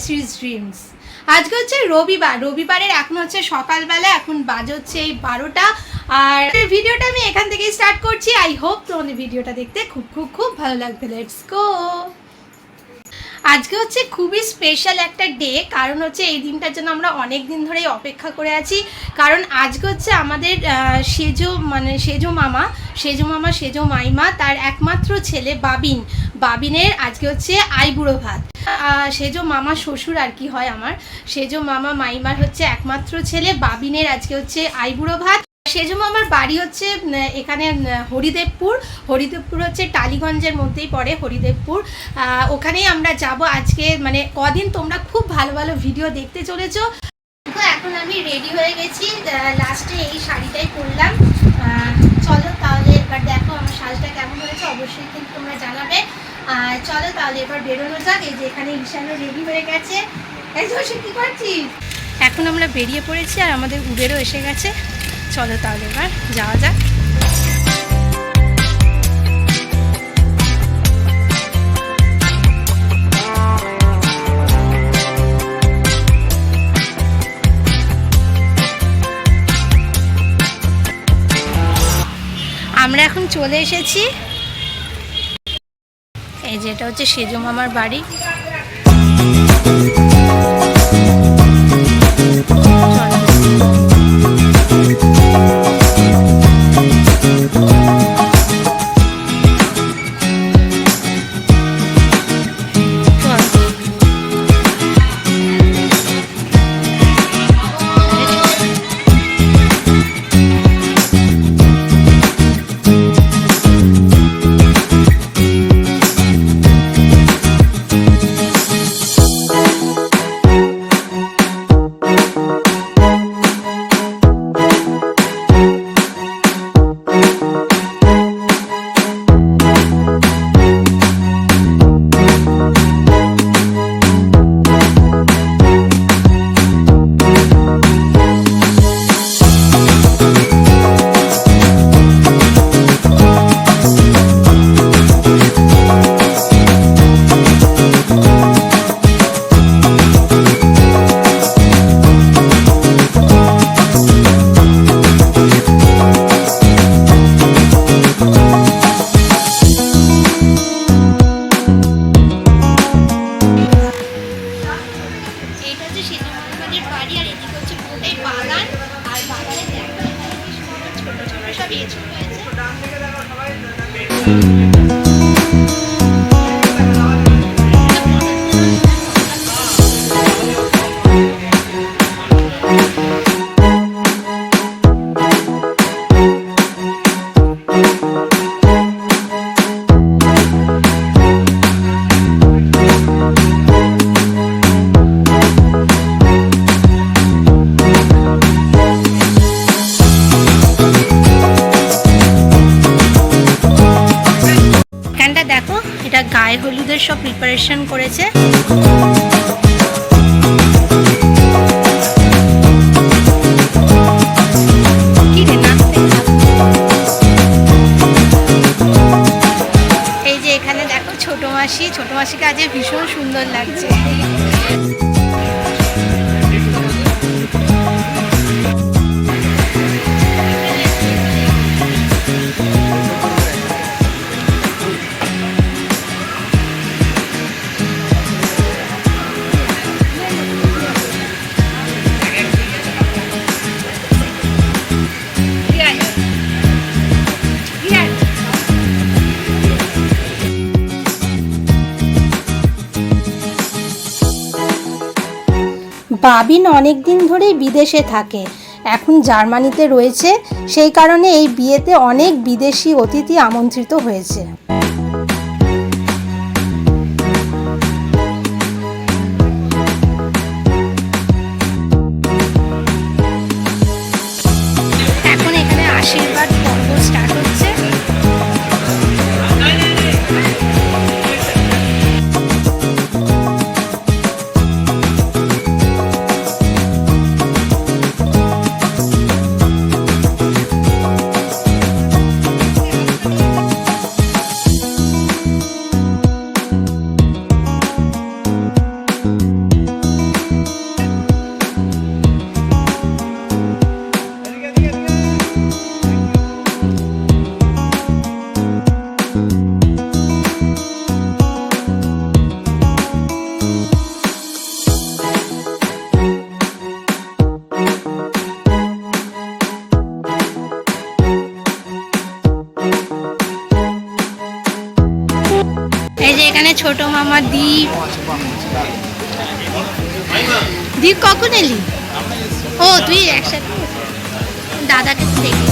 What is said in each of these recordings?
জয়শ্রীজ dreams. আজকে হচ্ছে রবিবারের এখন হচ্ছে সকালবেলা, এখন বাজে হচ্ছে এই 12টা। আর ভিডিওটা আমি এখান থেকেই স্টার্ট করছি। আই হোপ তোমাদের ভিডিওটা দেখতে খুব খুব খুব ভালো লাগবে। Let's go. আজকে হচ্ছে খুবই স্পেশাল একটা ডে, কারণ হচ্ছে এই দিনটার জন্য আমরা অনেক দিন ধরেই অপেক্ষা করে আছি। কারণ আজকে হচ্ছে আমাদের সেজো মামা সেজো মাইমা তার একমাত্র ছেলে বাবিনের আজকে হচ্ছে আইবুড়ো ভাত। সেজো মামা শ্বশুর আর কি হয় আমার, সেজো মামা মাইমার হচ্ছে একমাত্র ছেলে বাবিনের আজকে হচ্ছে আইবুড়ো ভাত। সেজো মামার বাড়ি হচ্ছে এখানে হরিদেবপুর হচ্ছে টালিগঞ্জের মধ্যেই পড়ে হরিদেবপুর। ওখানেই আমরা যাব আজকে, মানে কদিন তোমরা খুব ভালো ভালো ভিডিও দেখতে চলেছো। এখন আমি রেডি হয়ে গেছি, লাস্টে এই শাড়িটাই পরলাম। চলো তাহলে এবার দেখো আমার সাজটা কেমন হয়েছে, অবশ্যই কিন্তু তোমরা জানাবে। চলো তাহলে এবার বেরোনো যাক। এই যে এখানে ঈশানও রেডি হয়ে গেছে। এই যে কি করছিস? এখন আমরা বেরিয়ে পড়েছি আর আমাদের উবেরও এসে গেছে। চলো তাহলে এবার যাওয়া যাক। আমরা এখন চলে এসেছি, এই যে এটা হচ্ছে সেজো মামার বাড়ি। দেখো এটা গায়ে হলুদের সব প্রিপারেশন করেছে। এই যে এখানে দেখো ছোট মাসিকে আজ ভীষণ সুন্দর লাগছে। বাবিন অনেক দিন ধরেই বিদেশে থাকে, এখন জার্মানিতে রয়েছে, সেই কারণে এই বিয়েতে অনেক বিদেশি অতিথি আমন্ত্রিত হয়েছে। এখন এখানে আশীর্বাদ পর্ব স্টার্ট হচ্ছে। এই যে এখানে ছোট মামা দীপ। দীপ কখন এলি? ও তুই একসাথে দাদাকে তো দেখি।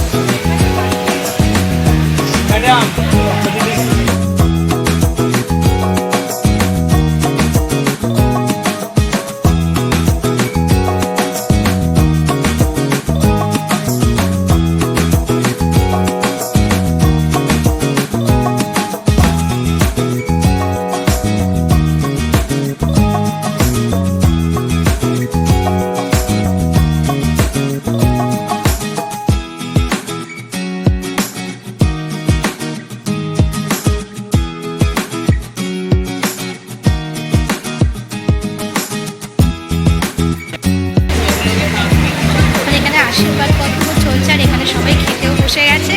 আশীর্বাদ কর্ম চলছে আর এখানে সবাই খেতেও বসে গেছে।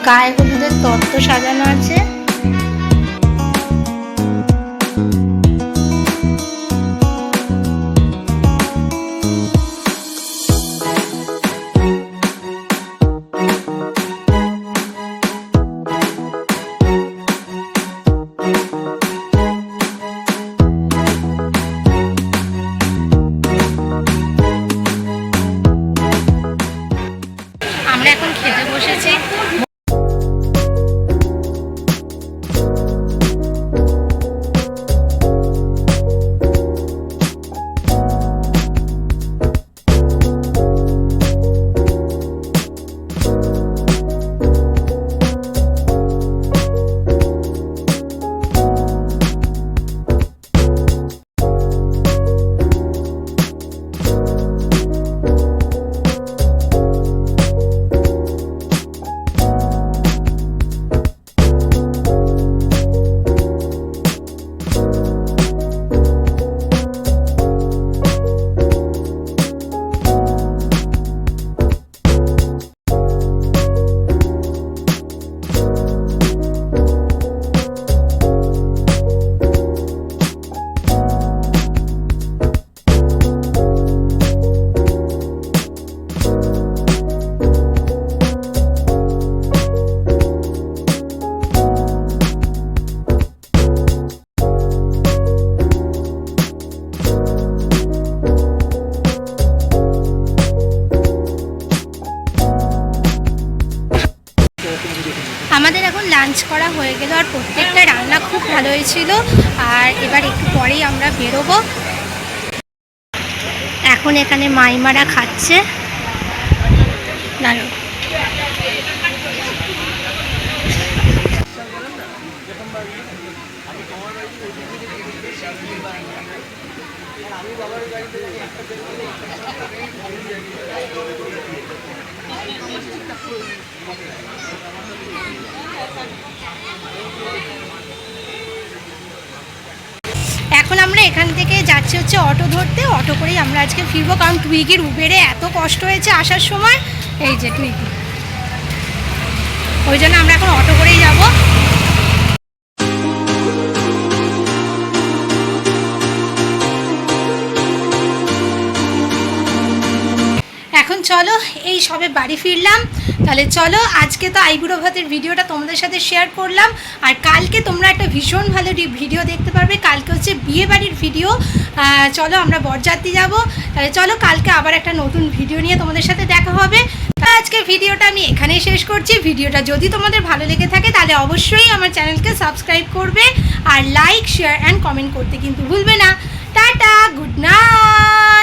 গায়ে হলুদের তত্ত্ব সাজানো আছে। আমরা এখন খেতে বসেছি। আমাদের এখন লাঞ্চ করা হয়ে গেল, আর প্রত্যেকটা রান্না খুব ভালো হয়েছিল। আর এবার একটু পরেই আমরা বেরোবো। এখন এখানে মাইমারা খাচ্ছে। দাঁড়ো, এখন আমরা এখান থেকে যাচ্ছি হচ্ছে অটো ধরতে। অটো করেই আমরা আজকে ফিরবো, কারণ টুইগির উবেরে এত কষ্ট হয়েছে আসার সময়। এই যে টুইগি, ওই জন্য আমরা এখন অটো করেই যাব। এখন চলো, এই সবে বাড়ি ফিরলাম। তাহলে চলো, আজকে তো আইবুড়ো ভাতের ভিডিওটা তোমাদের সাথে শেয়ার করলাম। আর কালকে তোমরা একটা ভীষণ ভালো ভিডিও দেখতে পারবে। কালকে হচ্ছে বিয়ে বাড়ির ভিডিও। চলো আমরা বরযাত্রী যাব। তাহলে চলো, কালকে আবার একটা নতুন ভিডিও নিয়ে তোমাদের সাথে দেখা হবে। আজকে ভিডিওটা আমি এখানেই শেষ করছি। ভিডিওটা যদি তোমাদের ভালো লেগে থাকে তাহলে অবশ্যই আমার চ্যানেলকে সাবস্ক্রাইব করবে, আর লাইক, শেয়ার অ্যান্ড কমেন্ট করতে কিন্তু ভুলবে না। Tata, good night.